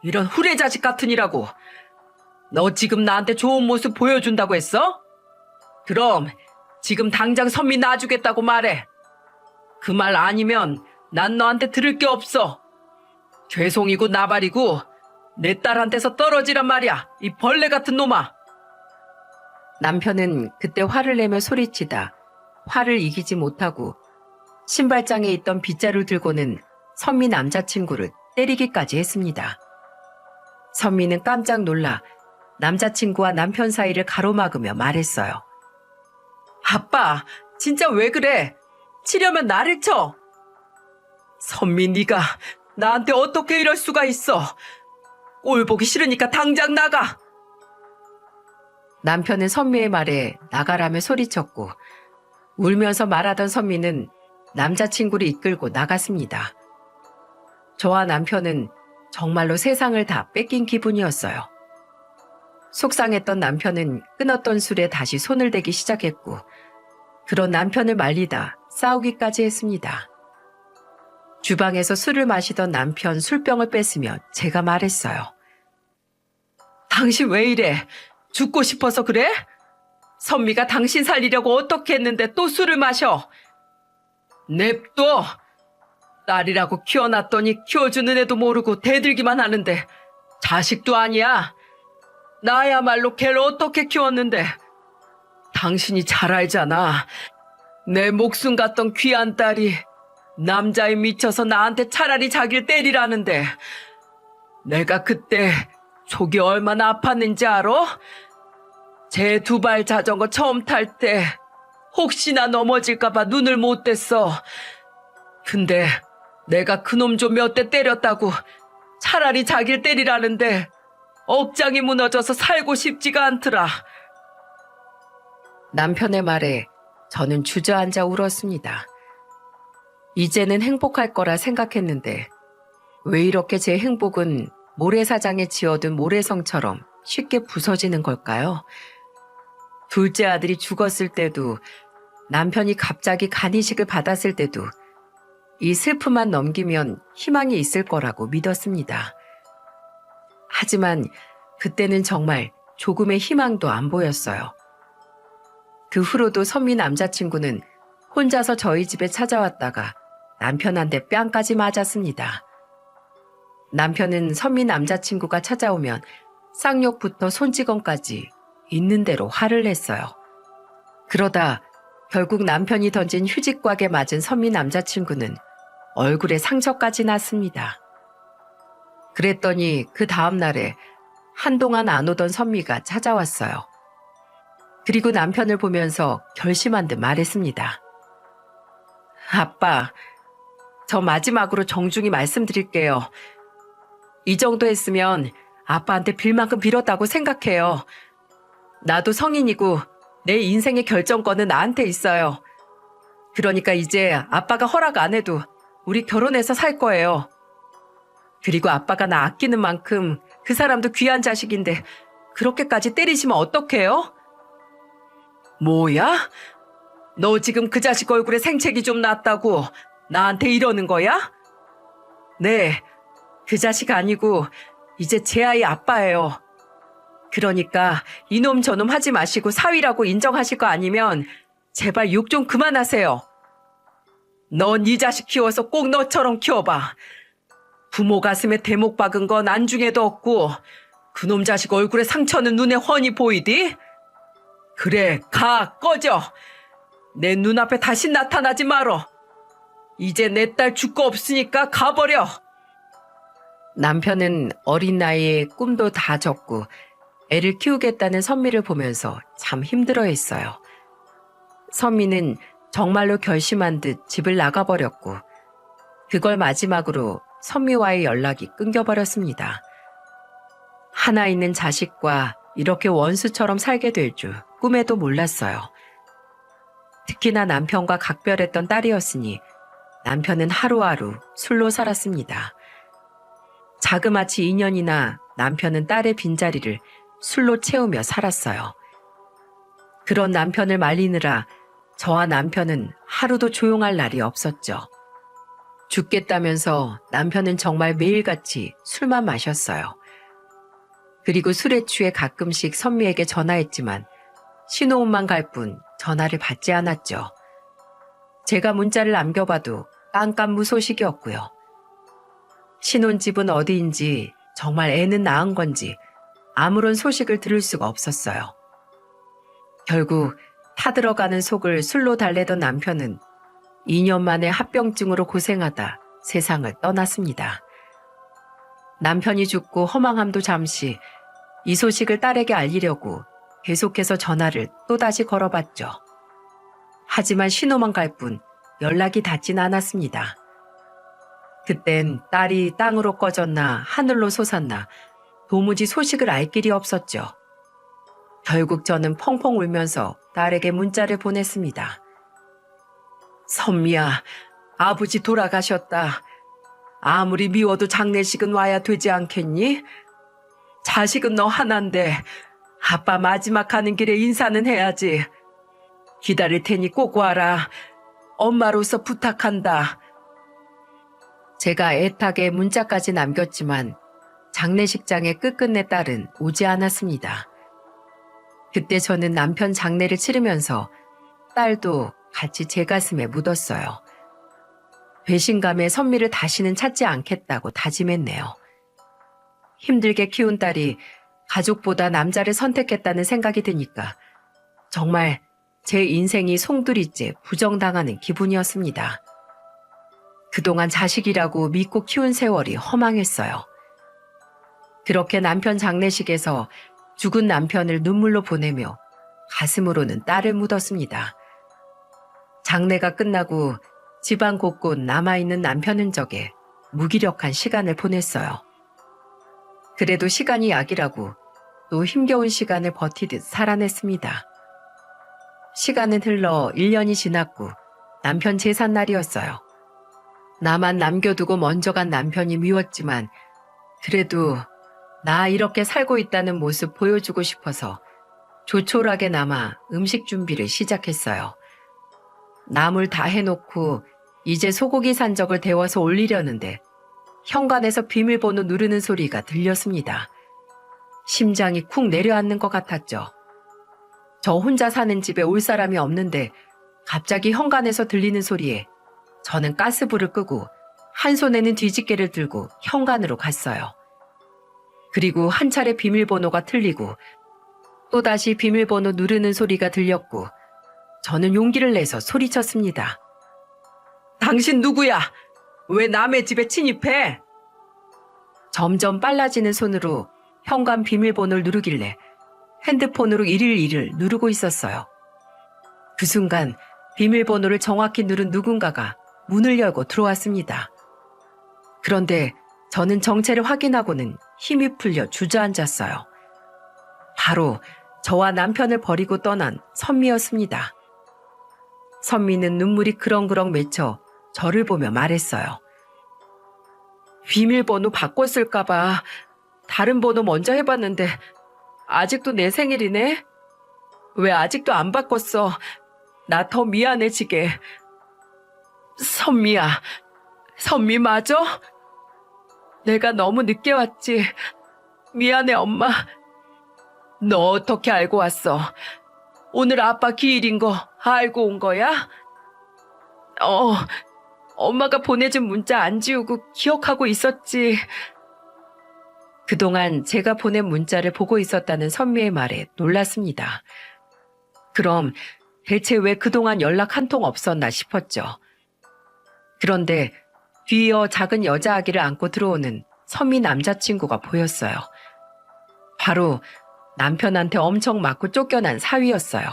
이런 후레자식 같으니라고. 너 지금 나한테 좋은 모습 보여준다고 했어? 그럼 지금 당장 선미 놔주겠다고 말해. 그 말 아니면 난 너한테 들을 게 없어. 죄송이고 나발이고 내 딸한테서 떨어지란 말이야, 이 벌레 같은 놈아. 남편은 그때 화를 내며 소리치다 화를 이기지 못하고 신발장에 있던 빗자루 들고는 선미 남자친구를 때리기까지 했습니다. 선미는 깜짝 놀라 남자친구와 남편 사이를 가로막으며 말했어요. 아빠, 진짜 왜 그래? 치려면 나를 쳐. 선미, 네가 나한테 어떻게 이럴 수가 있어? 꼴 보기 싫으니까 당장 나가. 남편은 선미의 말에 나가라며 소리쳤고 울면서 말하던 선미는 남자친구를 이끌고 나갔습니다. 저와 남편은 정말로 세상을 다 뺏긴 기분이었어요. 속상했던 남편은 끊었던 술에 다시 손을 대기 시작했고 그런 남편을 말리다 싸우기까지 했습니다. 주방에서 술을 마시던 남편 술병을 뺐으며 제가 말했어요. 당신 왜 이래? 죽고 싶어서 그래? 선미가 당신 살리려고 어떻게 했는데 또 술을 마셔? 냅둬! 딸이라고 키워놨더니 키워주는 애도 모르고 대들기만 하는데 자식도 아니야. 나야말로 걔를 어떻게 키웠는데. 당신이 잘 알잖아. 내 목숨 같던 귀한 딸이 남자에 미쳐서 나한테 차라리 자기를 때리라는데 내가 그때 속이 얼마나 아팠는지 알아? 제 두 발 자전거 처음 탈 때 혹시나 넘어질까봐 눈을 못 뗐어. 근데 내가 그놈 좀 몇 대 때렸다고 차라리 자기를 때리라는데 억장이 무너져서 살고 싶지가 않더라. 남편의 말에 저는 주저앉아 울었습니다. 이제는 행복할 거라 생각했는데 왜 이렇게 제 행복은 모래사장에 지어둔 모래성처럼 쉽게 부서지는 걸까요? 둘째 아들이 죽었을 때도 남편이 갑자기 간이식을 받았을 때도 이 슬픔만 넘기면 희망이 있을 거라고 믿었습니다. 하지만 그때는 정말 조금의 희망도 안 보였어요. 그 후로도 선미 남자친구는 혼자서 저희 집에 찾아왔다가 남편한테 뺨까지 맞았습니다. 남편은 선미 남자친구가 찾아오면 쌍욕부터 손찌검까지 있는 대로 화를 냈어요. 그러다 결국 남편이 던진 휴지꽉에 맞은 선미 남자친구는 얼굴에 상처까지 났습니다. 그랬더니 그 다음 날에 한동안 안 오던 선미가 찾아왔어요. 그리고 남편을 보면서 결심한 듯 말했습니다. 아빠, 저 마지막으로 정중히 말씀드릴게요. 이 정도 했으면 아빠한테 빌 만큼 빌었다고 생각해요. 나도 성인이고 내 인생의 결정권은 나한테 있어요. 그러니까 이제 아빠가 허락 안 해도 우리 결혼해서 살 거예요. 그리고 아빠가 나 아끼는 만큼 그 사람도 귀한 자식인데 그렇게까지 때리시면 어떡해요? 뭐야? 너 지금 그 자식 얼굴에 생채기 좀 났다고 나한테 이러는 거야? 네, 그 자식 아니고 이제 제 아이 아빠예요. 그러니까 이놈 저놈 하지 마시고 사위라고 인정하실 거 아니면 제발 욕 좀 그만하세요. 넌 이 자식 키워서 꼭 너처럼 키워봐. 부모 가슴에 대목 박은 건 안중에도 없고 그놈 자식 얼굴에 상처는 눈에 훤히 보이디? 그래, 가, 꺼져. 내 눈앞에 다시 나타나지 말어. 이제 내 딸 죽고 없으니까 가버려. 남편은 어린 나이에 꿈도 다 접고 애를 키우겠다는 선미를 보면서 참 힘들어했어요. 선미는 정말로 결심한 듯 집을 나가버렸고 그걸 마지막으로 선미와의 연락이 끊겨버렸습니다. 하나 있는 자식과 이렇게 원수처럼 살게 될 줄 꿈에도 몰랐어요. 특히나 남편과 각별했던 딸이었으니 남편은 하루하루 술로 살았습니다. 자그마치 2년이나 남편은 딸의 빈자리를 술로 채우며 살았어요. 그런 남편을 말리느라 저와 남편은 하루도 조용할 날이 없었죠. 죽겠다면서 남편은 정말 매일같이 술만 마셨어요. 그리고 술에 취해 가끔씩 선미에게 전화했지만 신호음만 갈 뿐 전화를 받지 않았죠. 제가 문자를 남겨봐도 깜깜무소식이었고요. 신혼집은 어디인지, 정말 애는 낳은 건지 아무런 소식을 들을 수가 없었어요. 결국 타들어가는 속을 술로 달래던 남편은 2년 만에 합병증으로 고생하다 세상을 떠났습니다. 남편이 죽고 허망함도 잠시 이 소식을 딸에게 알리려고 계속해서 전화를 또다시 걸어봤죠. 하지만 신호만 갈 뿐 연락이 닿진 않았습니다. 그땐 딸이 땅으로 꺼졌나 하늘로 솟았나 도무지 소식을 알 길이 없었죠. 결국 저는 펑펑 울면서 딸에게 문자를 보냈습니다. 선미야, 아버지 돌아가셨다. 아무리 미워도 장례식은 와야 되지 않겠니? 자식은 너 하나인데 아빠 마지막 가는 길에 인사는 해야지. 기다릴 테니 꼭 와라. 엄마로서 부탁한다. 제가 애타게 문자까지 남겼지만 장례식장에 끝끝내 딸은 오지 않았습니다. 그때 저는 남편 장례를 치르면서 딸도 같이 제 가슴에 묻었어요. 배신감에 선미를 다시는 찾지 않겠다고 다짐했네요. 힘들게 키운 딸이 가족보다 남자를 선택했다는 생각이 드니까 정말 제 인생이 송두리째 부정당하는 기분이었습니다. 그동안 자식이라고 믿고 키운 세월이 허망했어요. 그렇게 남편 장례식에서 죽은 남편을 눈물로 보내며 가슴으로는 딸을 묻었습니다. 장례가 끝나고 집안 곳곳 남아있는 남편 흔적에 무기력한 시간을 보냈어요. 그래도 시간이 약이라고 또 힘겨운 시간을 버티듯 살아냈습니다. 시간은 흘러 1년이 지났고 남편 제삿날이었어요. 나만 남겨두고 먼저 간 남편이 미웠지만 그래도 나 이렇게 살고 있다는 모습 보여주고 싶어서 조촐하게 남아 음식 준비를 시작했어요. 나물 다 해놓고 이제 소고기 산적을 데워서 올리려는데 현관에서 비밀번호 누르는 소리가 들렸습니다. 심장이 쿵 내려앉는 것 같았죠. 저 혼자 사는 집에 올 사람이 없는데 갑자기 현관에서 들리는 소리에 저는 가스불을 끄고 한 손에는 뒤집개를 들고 현관으로 갔어요. 그리고 한 차례 비밀번호가 틀리고 또다시 비밀번호 누르는 소리가 들렸고 저는 용기를 내서 소리쳤습니다. 당신 누구야? 왜 남의 집에 침입해? 점점 빨라지는 손으로 현관 비밀번호를 누르길래 핸드폰으로 111을 누르고 있었어요. 그 순간 비밀번호를 정확히 누른 누군가가 문을 열고 들어왔습니다. 그런데 저는 정체를 확인하고는 힘이 풀려 주저앉았어요. 바로 저와 남편을 버리고 떠난 선미였습니다. 선미는 눈물이 그렁그렁 맺혀 저를 보며 말했어요. 비밀번호 바꿨을까봐 다른 번호 먼저 해봤는데 아직도 내 생일이네? 왜 아직도 안 바꿨어? 나 더 미안해지게. 선미야, 선미 맞아? 내가 너무 늦게 왔지. 미안해 엄마. 너 어떻게 알고 왔어? 오늘 아빠 기일인 거 알고 온 거야? 엄마가 보내준 문자 안 지우고 기억하고 있었지. 그동안 제가 보낸 문자를 보고 있었다는 선미의 말에 놀랐습니다. 그럼 대체 왜 그동안 연락 한 통 없었나 싶었죠. 그런데 뒤이어 작은 여자 아기를 안고 들어오는 선미 남자친구가 보였어요. 바로 남편한테 엄청 맞고 쫓겨난 사위였어요.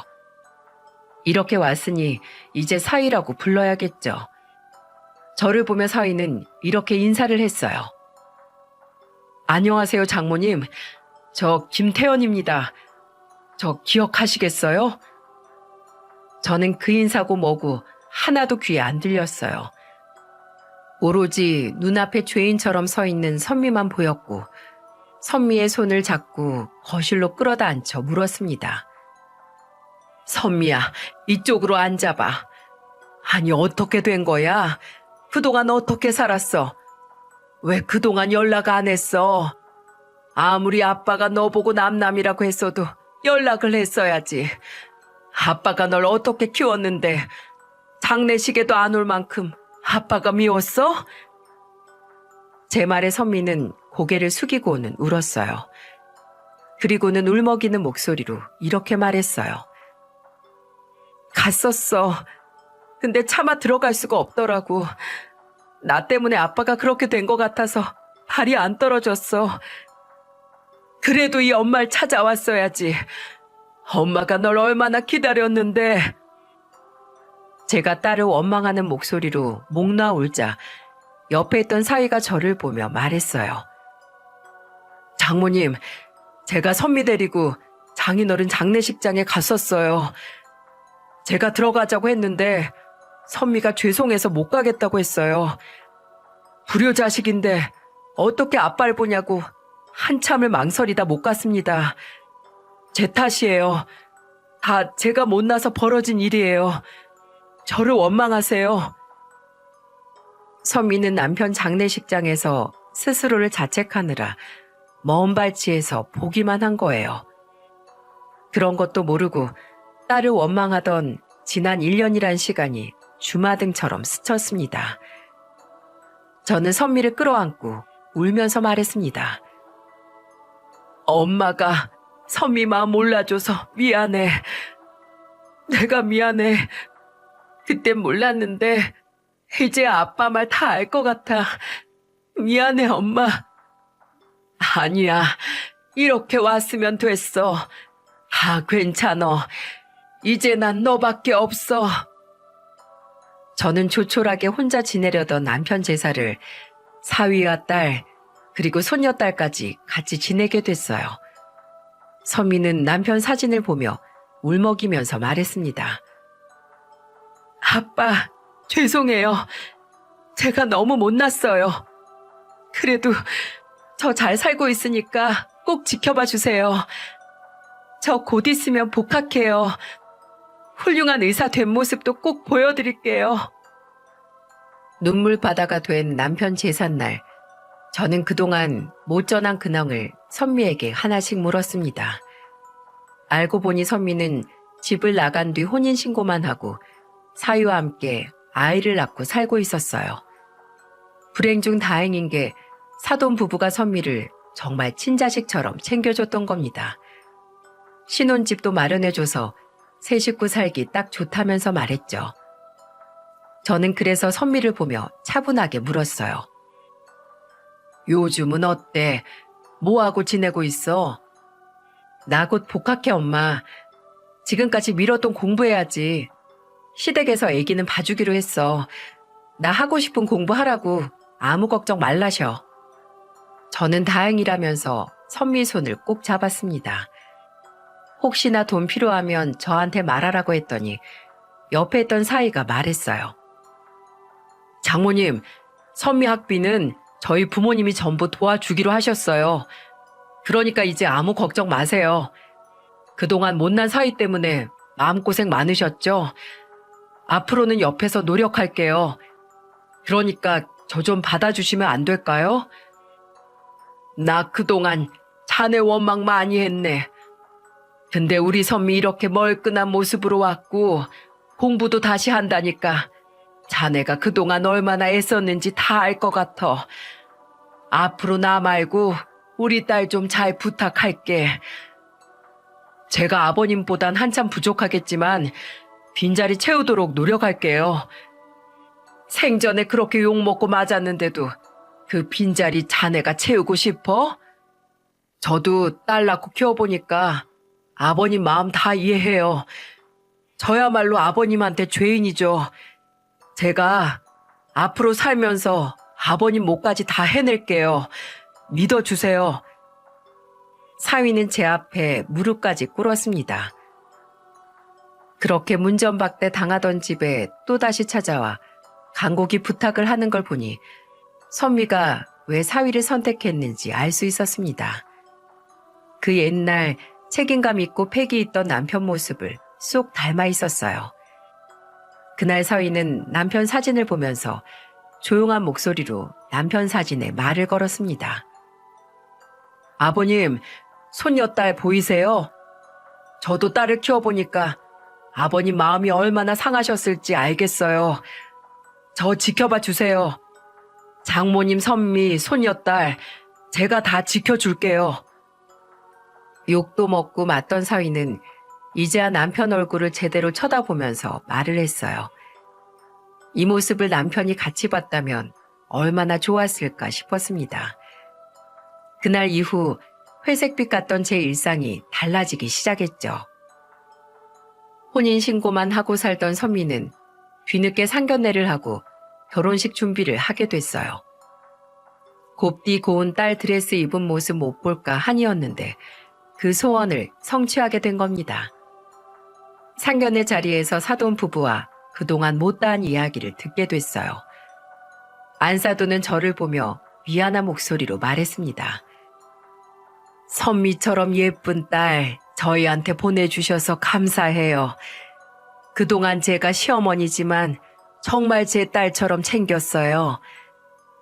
이렇게 왔으니 이제 사위라고 불러야겠죠. 저를 보며 사위는 이렇게 인사를 했어요. 안녕하세요, 장모님. 저 김태연입니다. 저 기억하시겠어요? 저는 그 인사고 뭐고 하나도 귀에 안 들렸어요. 오로지 눈앞에 죄인처럼 서 있는 선미만 보였고 선미의 손을 잡고 거실로 끌어다 앉혀 물었습니다. 선미야, 이쪽으로 앉아봐. 아니, 어떻게 된 거야? 그동안 어떻게 살았어? 왜 그동안 연락 안 했어? 아무리 아빠가 너 보고 남남이라고 했어도 연락을 했어야지. 아빠가 널 어떻게 키웠는데 장례식에도 안 올 만큼 아빠가 미웠어? 제 말에 선미는 고개를 숙이고는 울었어요. 그리고는 울먹이는 목소리로 이렇게 말했어요. 갔었어. 근데 차마 들어갈 수가 없더라고. 나 때문에 아빠가 그렇게 된 것 같아서 발이 안 떨어졌어. 그래도 이 엄마를 찾아왔어야지. 엄마가 널 얼마나 기다렸는데. 제가 딸을 원망하는 목소리로 목 놓아 울자 옆에 있던 사위가 저를 보며 말했어요. 장모님, 제가 선미 데리고 장인어른 장례식장에 갔었어요. 제가 들어가자고 했는데 선미가 죄송해서 못 가겠다고 했어요. 불효자식인데 어떻게 아빠를 보냐고 한참을 망설이다 못 갔습니다. 제 탓이에요. 다 제가 못나서 벌어진 일이에요. 저를 원망하세요. 선미는 남편 장례식장에서 스스로를 자책하느라 먼 발치에서 보기만 한 거예요. 그런 것도 모르고 딸을 원망하던 지난 1년이란 시간이 주마등처럼 스쳤습니다. 저는 선미를 끌어안고 울면서 말했습니다. 엄마가 선미 마음 몰라줘서 미안해. 내가 미안해. 그땐 몰랐는데 이제 아빠 말 다 알 것 같아. 미안해, 엄마. 아니야. 이렇게 왔으면 됐어. 괜찮어. 이제 난 너밖에 없어. 저는 조촐하게 혼자 지내려던 남편 제사를 사위와 딸, 그리고 손녀딸까지 같이 지내게 됐어요. 선미는 남편 사진을 보며 울먹이면서 말했습니다. 아빠, 죄송해요. 제가 너무 못났어요. 그래도 저 잘 살고 있으니까 꼭 지켜봐 주세요. 저 곧 있으면 복학해요. 훌륭한 의사 된 모습도 꼭 보여드릴게요. 눈물바다가 된 남편 제삿날, 저는 그동안 못 전한 근황을 선미에게 하나씩 물었습니다. 알고 보니 선미는 집을 나간 뒤 혼인신고만 하고 사위와 함께 아이를 낳고 살고 있었어요. 불행 중 다행인 게 사돈 부부가 선미를 정말 친자식처럼 챙겨줬던 겁니다. 신혼집도 마련해줘서 새 식구 살기 딱 좋다면서 말했죠. 저는 그래서 선미를 보며 차분하게 물었어요. 요즘은 어때? 뭐하고 지내고 있어? 나 곧 복학해, 엄마. 지금까지 미뤘던 공부해야지. 시댁에서 애기는 봐주기로 했어. 나 하고 싶은 공부하라고 아무 걱정 말라셔. 저는 다행이라면서 선미 손을 꼭 잡았습니다. 혹시나 돈 필요하면 저한테 말하라고 했더니 옆에 있던 사위가 말했어요. 장모님, 선미 학비는 저희 부모님이 전부 도와주기로 하셨어요. 그러니까 이제 아무 걱정 마세요. 그동안 못난 사위 때문에 마음고생 많으셨죠? 앞으로는 옆에서 노력할게요. 그러니까 저 좀 받아주시면 안 될까요? 나 그동안 자네 원망 많이 했네. 근데 우리 선미 이렇게 멀끈한 모습으로 왔고 공부도 다시 한다니까 자네가 그동안 얼마나 애썼는지 다 알 것 같아. 앞으로 나 말고 우리 딸 좀 잘 부탁할게. 제가 아버님보단 한참 부족하겠지만 빈자리 채우도록 노력할게요. 생전에 그렇게 욕먹고 맞았는데도 그 빈자리 자네가 채우고 싶어? 저도 딸 낳고 키워보니까 아버님 마음 다 이해해요. 저야말로 아버님한테 죄인이죠. 제가 앞으로 살면서 아버님 몫까지 다 해낼게요. 믿어주세요. 사위는 제 앞에 무릎까지 꿇었습니다. 그렇게 문전박대 당하던 집에 또다시 찾아와 간곡히 부탁을 하는 걸 보니 선미가 왜 사위를 선택했는지 알 수 있었습니다. 그 옛날 책임감 있고 패기 있던 남편 모습을 쏙 닮아 있었어요. 그날 사위는 남편 사진을 보면서 조용한 목소리로 남편 사진에 말을 걸었습니다. 아버님, 손녀딸 보이세요? 저도 딸을 키워보니까 아버님 마음이 얼마나 상하셨을지 알겠어요. 저 지켜봐 주세요. 장모님 선미, 손녀딸, 제가 다 지켜줄게요. 욕도 먹고 맞던 사위는 이제야 남편 얼굴을 제대로 쳐다보면서 말을 했어요. 이 모습을 남편이 같이 봤다면 얼마나 좋았을까 싶었습니다. 그날 이후 회색빛 같던 제 일상이 달라지기 시작했죠. 혼인신고만 하고 살던 선미는 뒤늦게 상견례를 하고 결혼식 준비를 하게 됐어요. 곱디 고운 딸 드레스 입은 모습 못 볼까 한이었는데 그 소원을 성취하게 된 겁니다. 상견례 자리에서 사돈 부부와 그동안 못다한 이야기를 듣게 됐어요. 안사돈은 저를 보며 미안한 목소리로 말했습니다. 선미처럼 예쁜 딸 저희한테 보내주셔서 감사해요. 그동안 제가 시어머니지만 정말 제 딸처럼 챙겼어요.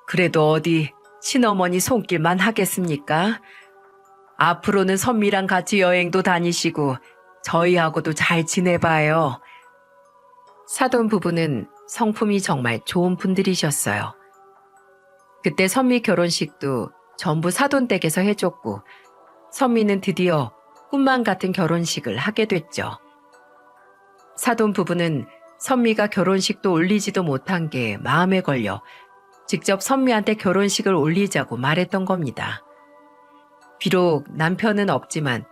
그래도 어디 친어머니 손길만 하겠습니까? 앞으로는 선미랑 같이 여행도 다니시고 저희하고도 잘 지내봐요. 사돈 부부는 성품이 정말 좋은 분들이셨어요. 그때 선미 결혼식도 전부 사돈 댁에서 해줬고 선미는 드디어 꿈만 같은 결혼식을 하게 됐죠. 사돈 부부는 선미가 결혼식도 올리지도 못한 게 마음에 걸려 직접 선미한테 결혼식을 올리자고 말했던 겁니다. 비록 남편은 없지만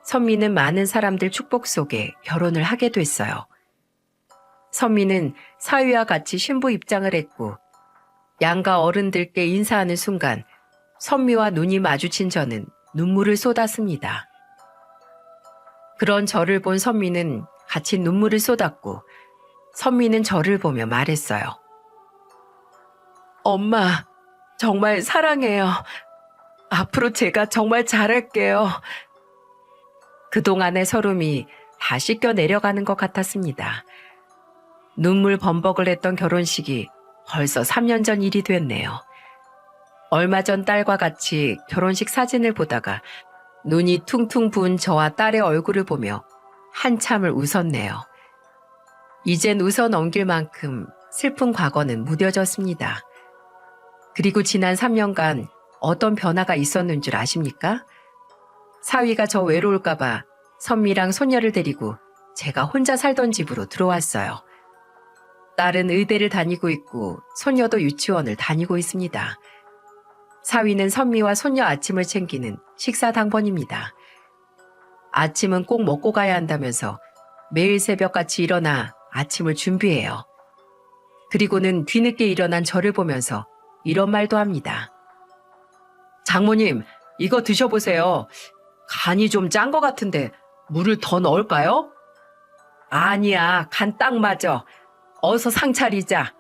선미는 많은 사람들 축복 속에 결혼을 하게 됐어요. 선미는 사위와 같이 신부 입장을 했고 양가 어른들께 인사하는 순간 선미와 눈이 마주친 저는 눈물을 쏟았습니다. 그런 저를 본 선미는 같이 눈물을 쏟았고 선미는 저를 보며 말했어요. 엄마, 정말 사랑해요. 앞으로 제가 정말 잘할게요. 그동안의 서름이 다 씻겨 내려가는 것 같았습니다. 눈물 범벅을 했던 결혼식이 벌써 3년 전 일이 됐네요. 얼마 전 딸과 같이 결혼식 사진을 보다가 눈이 퉁퉁 부은 저와 딸의 얼굴을 보며 한참을 웃었네요. 이젠 웃어 넘길 만큼 슬픈 과거는 무뎌졌습니다. 그리고 지난 3년간 어떤 변화가 있었는 줄 아십니까? 사위가 저 외로울까봐 선미랑 손녀를 데리고 제가 혼자 살던 집으로 들어왔어요. 딸은 의대를 다니고 있고 손녀도 유치원을 다니고 있습니다. 사위는 선미와 손녀 아침을 챙기는 식사당번입니다. 아침은 꼭 먹고 가야 한다면서 매일 새벽같이 일어나 아침을 준비해요. 그리고는 뒤늦게 일어난 저를 보면서 이런 말도 합니다. 장모님, 이거 드셔보세요. 간이 좀 짠 것 같은데 물을 더 넣을까요? 아니야, 간 딱 맞아. 어서 상 차리자.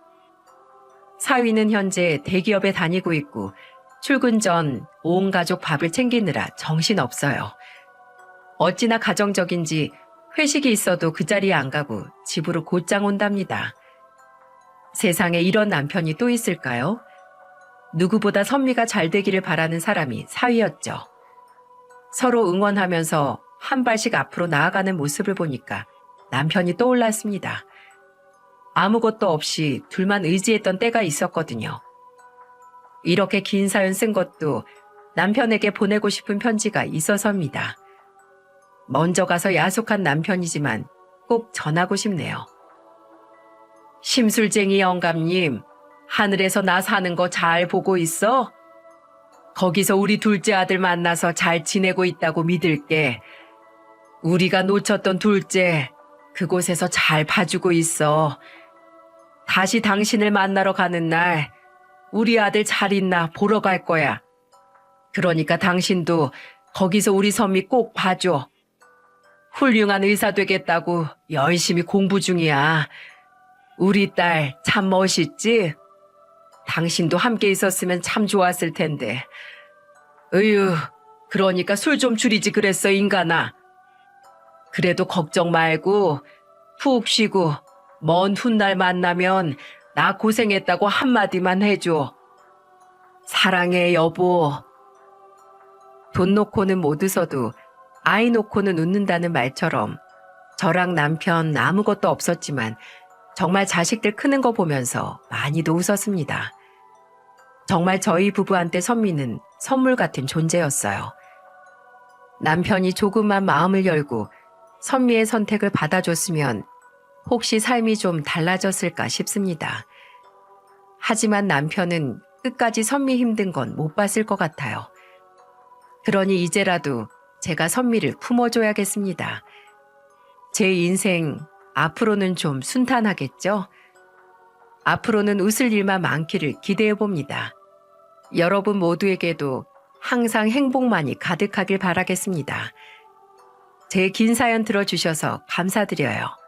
사위는 현재 대기업에 다니고 있고 출근 전 온 가족 밥을 챙기느라 정신없어요. 어찌나 가정적인지 회식이 있어도 그 자리에 안 가고 집으로 곧장 온답니다. 세상에 이런 남편이 또 있을까요? 누구보다 선미가 잘 되기를 바라는 사람이 사위였죠. 서로 응원하면서 한 발씩 앞으로 나아가는 모습을 보니까 남편이 떠올랐습니다. 아무것도 없이 둘만 의지했던 때가 있었거든요. 이렇게 긴 사연 쓴 것도 남편에게 보내고 싶은 편지가 있어서입니다. 먼저 가서 야속한 남편이지만 꼭 전하고 싶네요. 심술쟁이 영감님, 하늘에서 나 사는 거 잘 보고 있어? 거기서 우리 둘째 아들 만나서 잘 지내고 있다고 믿을게. 우리가 놓쳤던 둘째, 그곳에서 잘 봐주고 있어. 다시 당신을 만나러 가는 날, 우리 아들 잘 있나 보러 갈 거야. 그러니까 당신도 거기서 우리 선미 꼭 봐줘. 훌륭한 의사 되겠다고 열심히 공부 중이야. 우리 딸 참 멋있지? 당신도 함께 있었으면 참 좋았을 텐데. 으유, 그러니까 술 좀 줄이지 그랬어, 인간아. 그래도 걱정 말고 푹 쉬고 먼 훗날 만나면 나 고생했다고 한마디만 해줘. 사랑해, 여보. 돈 놓고는 못 웃어도 아이 놓고는 웃는다는 말처럼 저랑 남편 아무것도 없었지만 정말 자식들 크는 거 보면서 많이도 웃었습니다. 정말 저희 부부한테 선미는 선물 같은 존재였어요. 남편이 조금만 마음을 열고 선미의 선택을 받아줬으면 혹시 삶이 좀 달라졌을까 싶습니다. 하지만 남편은 끝까지 선미 힘든 건 못 봤을 것 같아요. 그러니 이제라도 제가 선미를 품어줘야겠습니다. 제 인생 앞으로는 좀 순탄하겠죠? 앞으로는 웃을 일만 많기를 기대해 봅니다. 여러분 모두에게도 항상 행복만이 가득하길 바라겠습니다. 제 긴 사연 들어주셔서 감사드려요.